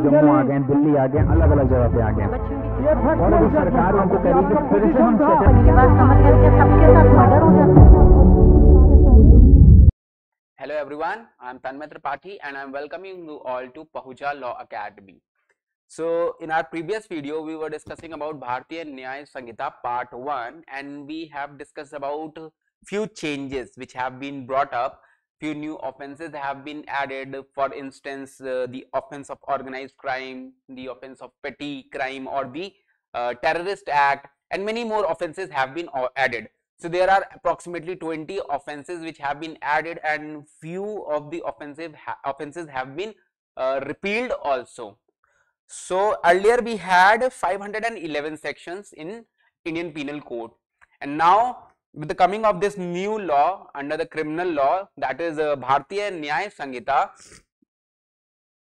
जम्मू आ गए, दिल्ली आ गए, अलग अलग जगह पे आ गए, और अभी सरकार उनको कह रही है कि फिर से हम सबके साथ मर्डर हो जाता है। Hello everyone, I am Tanmay Tripathi and I am welcoming you all to Pahuja Law Academy. So in our previous video we were discussing about Bharatiya Nyaya Sanhita part 1 and we have discussed about few changes which have been brought up. Few new offenses have been added, for instance the offense of organized crime, the offense of petty crime or the terrorist act, and many more offenses have been added. So there are approximately 20 offenses which have been added and few of the offenses have been repealed also. So earlier we had 511 sections in Indian Penal Code, and now with the coming of this new law under the criminal law, that is Bharatiya Nyaya Sanhita,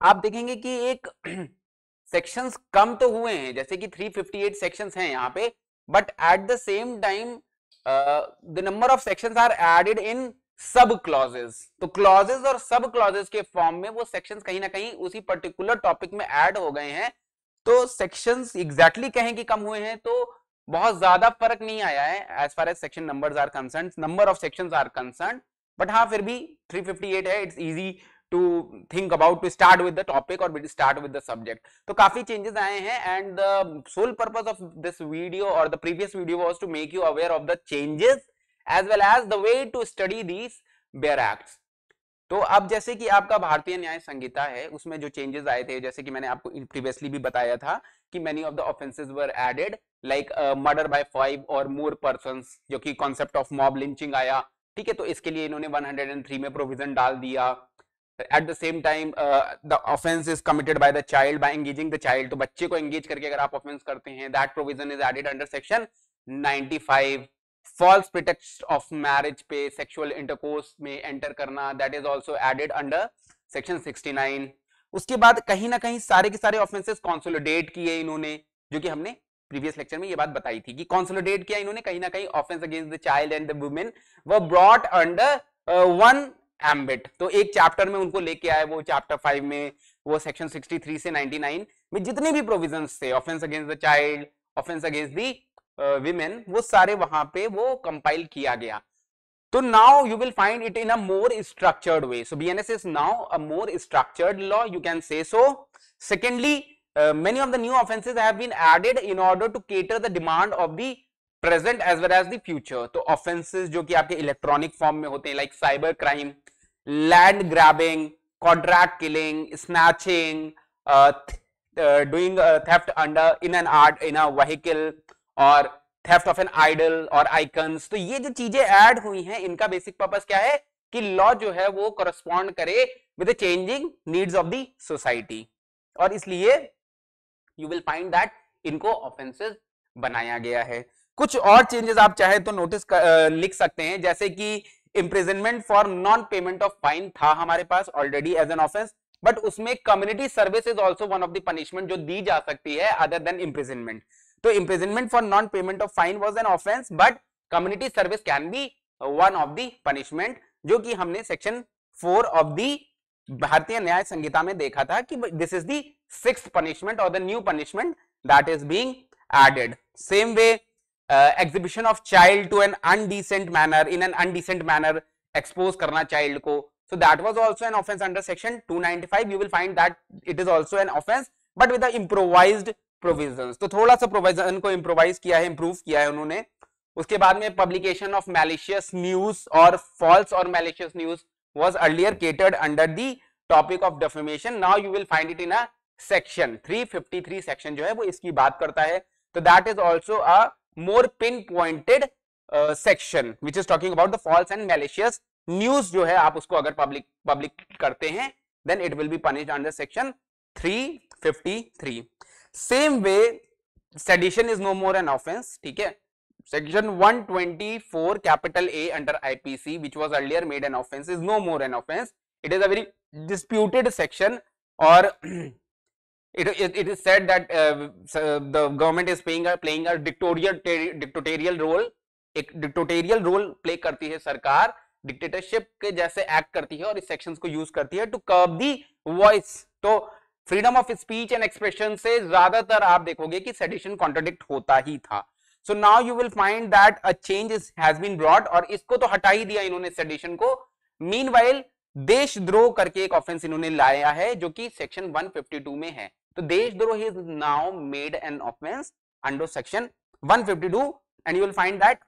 आप देखेंगे कि एक sections कम तो हुए हैं, जैसे कि 358 sections हैं यहाँ पे, but at the same time the number of sections are added in sub clauses. तो क्लॉजेस और सब क्लॉजेस के फॉर्म में वो सेक्शंस कहीं ना कहीं उसी पर्टिकुलर टॉपिक में ऐड हो गए हैं. तो सेक्शंस एग्जैक्टली कहें कि कम हुए हैं तो बहुत ज्यादा फर्क नहीं आया है as far as section numbers are concern, number of sections are concern, but हाँ फिर भी 358 है. It's easy to think about, to start with the topic or start with the subject. तो काफी changes आए हैं and the sole purpose of this video or the previous video was to make you aware of the changes as well as the way to study these bare acts. तो अब जैसे कि आपका भारतीय न्याय संहिता है उसमें जो चेंजेस आए थे, जैसे कि मैंने आपको प्रीवियसली भी बताया था कि many of the offenses were added like murder by 5 or more persons, जो कि concept of mob lynching आया. ठीक है, तो इसके लिए इन्होंने 103 में प्रोविजन डाल दिया. At the same time the offense is committed by the child by engaging the child. तो बच्चे को engage करके अगर आप offense करते हैं, that provision is added under section 95. false pretext of marriage पे sexual intercourse में enter करना, that is also added under section 69. उसके बाद कहीं ना कहीं सारे के सारे offenses consolidate किए इन्होंने, जो कि हमने प्रीवियस लेक्चर में ये बात बताई थी कि consolidate किया इन्होंने. कहीं ना कहीं offense against the child and the women were brought under one ambit. तो एक चैप्टर में उनको लेके आए, वो चैप्टर 5 में वो सेक्शन 63 से 99 में जितने भी प्रोविजंस थे offence against the child, offence against the women, वो सारे वहां पे वो कंपाइल किया गया. तो now you will find it in a more structured way. So BNS is now a more structured law, you can say so. Secondly, many of the new offenses have been added in order to cater the demand of the present as well as the future. तो offenses जो कि आपके electronic form में होते हैं like cyber crime, land grabbing, contract killing, snatching, doing theft under in an art in a vehicle और theft of N idol और icons. तो ये जो चीजें ऐड हुई हैं इनका बेसिक पर्पस क्या है कि लॉ जो है वो करस्पॉन्ड करे with the changing needs of the society, और इसलिए यू विल फाइंड दैट इनको ऑफेंसेस बनाया गया है. कुछ और चेंजेस आप चाहे तो नोटिस लिख सकते हैं, जैसे कि imprisonment for non payment of fine था हमारे पास already as an offence, but उसमें community service is also one of the punishment जो दी जा सकती है अदर देन imprisonment. तो imprisonment for non payment of fine was an offence, but community service can be one of the punishment, जो कि हमने सेक्शन 4 ऑफ द भारतीय न्याय संहिता में देखा था कि this is the 6th punishment और the new punishment that is being added. Same way exhibition of child to an indecent manner, in an indecent manner expose करना child को, so that was also an offense under section 295. You will find that it is also an offense but with the improvised provisions. तो थोड़ा सा provision को improvise किया है, improve किया है उन्होंने. उसके बाद में publication of malicious news और false or malicious news was earlier catered under the topic of defamation. Now you will find it in a section 353 section जो है वो इसकी बात करता है. तो that is also a more pinpointed section which is talking about the false and malicious news. जो है आप उसको अगर public करते हैं then it will be punished under section 353. same way sedition is no more an offense. ठीक है, section 124 capital A under IPC which was earlier made an offense is no more an offense. It is a very disputed section, or it is said that the government is playing a dictatorial role. एक dictatorial role play करती है सरकार, dictatorship के जैसे act करती है और इस सेक्शंस को यूज करती है टू कर्ब दी वॉइस. तो freedom of speech and expression से ज्यादातर आप देखोगे कि सेडिशन कॉन्ट्रडिक्ट होता ही था। So now you will find that a change has been brought, और इसको तो हटा ही दिया इन्होंने सेडिशन को। मीनवाइल देशद्रोह करके एक ऑफेंस इन्होंने लाया है जो कि सेक्शन 152 में है। तो देशद्रोह is now made an offence under section 152, and you will find that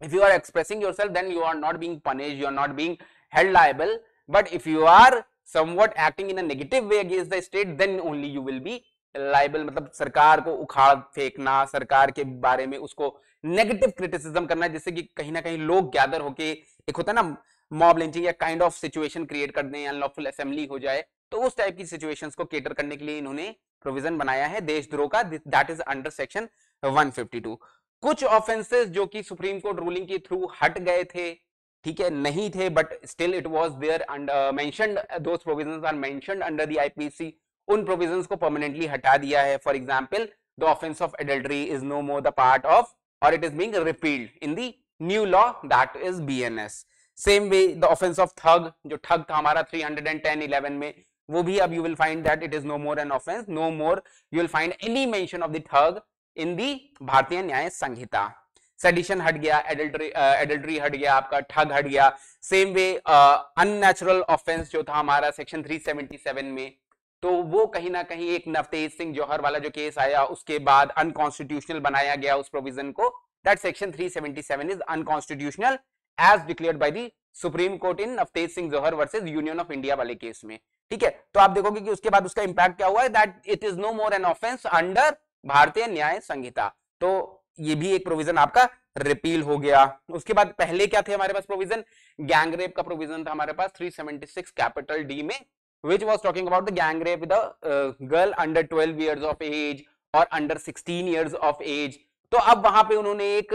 if you are expressing yourself then you are not being punished, you are not being held liable, but if you are somewhat acting in a negative way against the state then only you will be liable। मतलब सरकार को उखाड़ फेंकना, सरकार के बारे में उसको नेगेटिव क्रिटिसिज्म करना, जिससे कि कहीं ना कहीं लोग गैदर होके एक होता है ना मॉब लिंचिंग या काइंड ऑफ सिचुएशन क्रिएट कर दें, अनलॉफुल असेंबली हो जाए, तो उस टाइप की सिचुएशंस को केटर करने के लिए इन्होंने प्रोविजन बनाया है देशद्रोह का, दैट इज अंडर सेक्शन 152। कुछ ऑफेंसेस जो कि सुप्रीम कोर्ट रूलिंग के थ्रू हट गए थे, ठीक है, नहीं थे, but still it was there and mentioned, those provisions are mentioned under the IPC, उन प्रोविजंस को परमानेंटली हटा दिया है। For example the offence of adultery is no more the part of और it is being repealed in the new law that is BNS. Same way the offence of thug, जो ठग था हमारा 310(11) में, वो भी अब you will find that it is no more an offence, no more you will find any mention of the thug in दी भारतीय न्याय संहिता। Sedition हट गया, एडल्टरी हट गया, आपका ठग हट गया। सेम वे अननेचुरल ऑफेंस जो था हमारा सेक्शन 377 में, तो वो कहीं ना कहीं एक नवतेज सिंह जौहर वाला जो केस आया उसके बाद अनकॉन्स्टिट्यूशनल बनाया गया उस प्रोविजन को, that section 377 is unconstitutional as declared by the Supreme Court in Navtej Singh Johar versus Union of India वाले केस में, ठीक है। तो आप देखोगे कि उसके बाद उसका इंपैक्ट क्या हुआ है, that it is no more an offence under Bharatiya Nyaya संहिता। तो ये भी एक प्रोविजन आपका रिपील हो गया। उसके बाद पहले क्या थे हमारे पास प्रोविजन, गैंगरेप का प्रोविजन था हमारे पास 376 कैपिटल डी में, which was talking about the gang rape with a girl under 12 years of age or under 16 years of age। तो अब वहां पे उन्होंने एक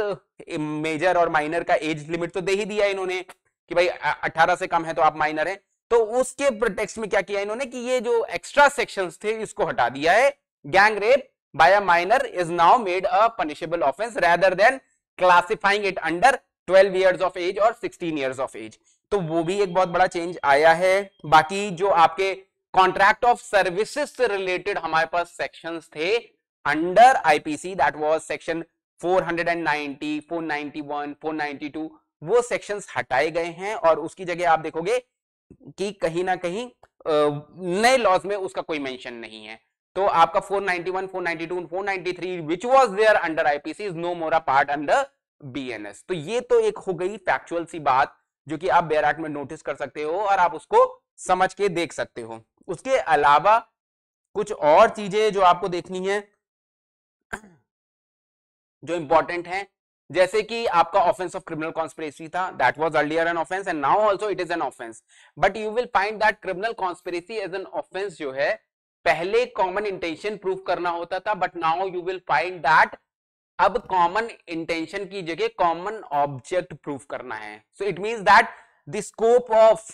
मेजर और माइनर का एज लिमिट तो दे ही दिया इन्होंने कि भाई 18 से कम है तो आप माइनर हैं। तो उसके प्रोटेक्स्ट में क्या किया इन्होंने कि ये जो एक्स्ट्रा सेक्शंस थे इसको हटा दिया है। Gang rape by a minor is now made a punishable offense rather than classifying it under 12 years of age or 16 years of age। तो वो भी एक बहुत बड़ा चेंज आया है। बाकी जो आपके कॉन्ट्रैक्ट ऑफ सर्विसेज से रिलेटेड हमारे पास सेक्शंस थे under IPC, that was section 490, 491, 492, वो सेक्शंस हटाए गए हैं और उसकी जगह आप देखोगे कि कहीं ना कहीं नए लॉज में उसका कोई मेंशन नहीं है। तो आपका 491, 492, 493 which was there under IPC is no more a part under BNS। तो ये तो एक हो गई फैक्चुअल सी बात जो कि आप बेयर एक्ट में नोटिस कर सकते हो और आप उसको समझ के देख सकते हो। उसके अलावा कुछ और चीजें जो आपको देखनी है जो इंपॉर्टेंट है, जैसे कि आपका ऑफेंस ऑफ क्रिमिनल कॉन्स्पिरेसी था, that was earlier an offence and now also it is an offence, but you will find that criminal conspiracy as an offence जो है पहले कॉमन इंटेंशन प्रूव करना होता था, but now you will find that अब common intention की जगह common object prove करना है। So it means that the scope of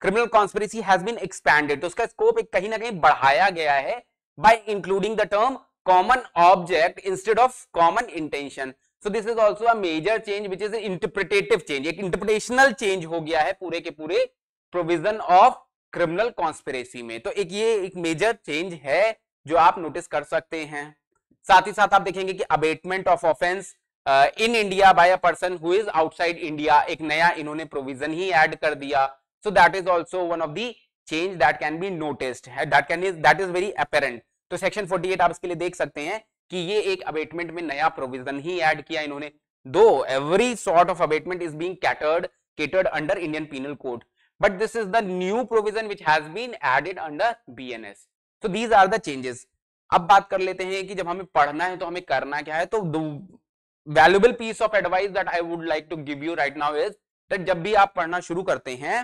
criminal conspiracy has been expanded. तो उसका स्कोप एक कहीं ना कहीं बढ़ाया गया है by including the term common object instead of common intention. So this is also a major change which is interpretative change, एक इंटरप्रिटेशनल चेंज हो गया है पूरे के पूरे प्रोविजन ऑफ क्रिमिनल कॉन्स्पिरेसी में। तो ये एक मेजर चेंज है जो आप नोटिस कर सकते हैं। साथ ही साथ आप देखेंगे कि abetment of offence in India by a person who is outside India, एक नया इन्होंने प्रोविजन ही ऐड कर दिया। So that is also one of the change that can be noticed, that is very apparent. तो सेक्शन 48 आप इसके लिए देख सकते हैं कि ये एक अबेटमेंट में नया प्रोविजन ही ऐड किया इन्होंने, though every sort of abetment is being catered under Indian Penal Code, but this is the new provision which has been added under BNS। so these are the changes। अब बात कर लेते हैं कि जब हमें पढ़ना है तो हमें करना क्या है। तो the valuable piece of advice that I would like to give you right now is that जब भी आप पढ़ना शुरू करते हैं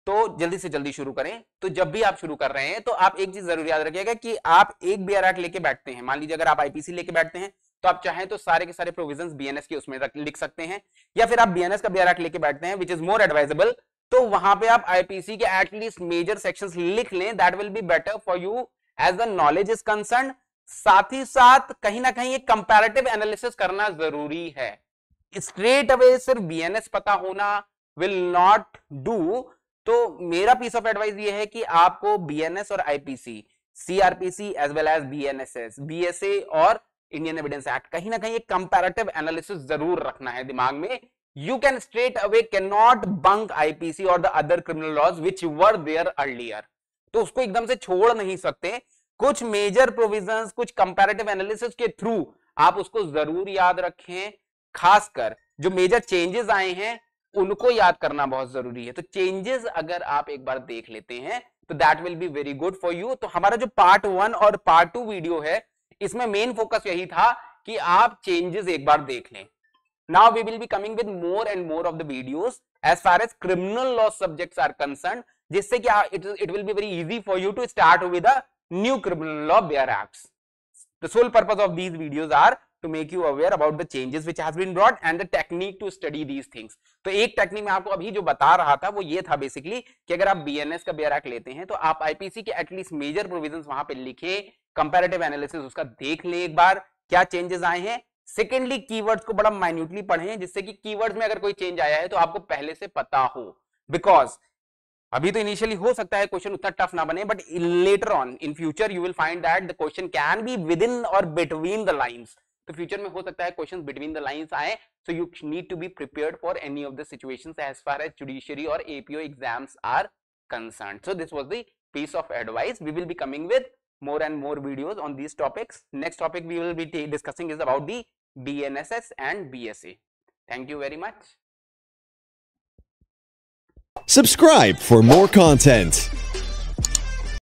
तो जल्दी से जल्दी शुरू करें। तो जब भी आप शुरू कर रहे हैं तो आप एक चीज जरूर याद रखिएगा कि आप एक BR एक्ट लेके बैठते हैं, मान लीजिए अगर आप IPC लेके बैठते हैं तो आप चाहें तो सारे के सारे प्रोविजंस BNS के उसमें लिख सकते हैं, या फिर आप BNS का BR एक्ट लेके बैठते हैं विच इज मोर एडवाइजेबल, तो वहां पे आप आईपीसी के एटलीस्ट मेजर सेक्शंस लिख लें, that will be better for you as the knowledge is concern. साथ ही साथ कहीं ना कहीं एक कंपैरेटिव एनालिसिस करना जरूरी है। स्ट्रेट अवे सिर्फ बीएनएस पता होना विल नॉट डू, तो मेरा पीस ऑफ एडवाइस ये है कि आपको बीएनएस और IPC, CrPC as well as BNSS, BSA और इंडियन एविडेंस एक्ट, कहीं ना कहीं एक कंपैरेटिव एनालिसिस जरूर रखना है दिमाग में. You can straight away cannot bunk IPC or the other criminal laws which were there earlier. तो उसको एकदम से छोड़ नहीं सकते. कुछ मेजर प्रोविजंस, कुछ कंपैरेटिव एनालिसिस के थ्रू आप उसको जरूर याद रखें. खासकर जो मेजर चेंजेस आए हैं उनको याद करना बहुत जरूरी है. तो चेंजेस अगर आप एक बार देख लेते हैं तो that will be very good for you. तो हमारा जो पार्ट 1 और पार्ट 2 वीडियो है इसमें मेन फोकस यही था कि आप चेंजेस एक बार देख लें. Now we will be coming with more and more of the videos as far as criminal law subjects are concerned, जिससे कि it will be very easy for you to start with a new criminal law bare acts. The sole purpose of these videos are to make you aware about the changes which has been brought and the technique to study these things. तो एक technique मैं आपको अभी जो बता रहा था वो ये था बेसिकली कि अगर आप बीएनएस का बेयर एक्ट लेते हैं तो आप आईपीसी के एटलीस्ट मेजर प्रोविजंस वहां पे लिखे, कंपैरेटिव एनालिसिस उसका देख लें एक बार, क्या चेंजेस आए हैं. सेकेंडली कीवर्ड्स को बड़ा माइन्यूटली पढ़ें जिससे कि कीवर्ड्स में अगर कोई चेंज आया है तो आपको पहले से पता हो. बिकॉज अभी तो इनिशियली हो सकता है क्वेश्चन उतना टफ ना बने, but later on in future you will find that the question can be within और बिटवीन द लाइंस. तो फ्यूचर में हो सकता है क्वेश्चन बिटवीन द लाइंस आए. So you need to be prepared for any of the situations as far as judiciary और APO exams are concerned. So this was the piece of advice. We will be coming with more and more videos on these topics. Next topic we will be discussing is about the BNSS and BSA. Thank you very much. Subscribe for more content.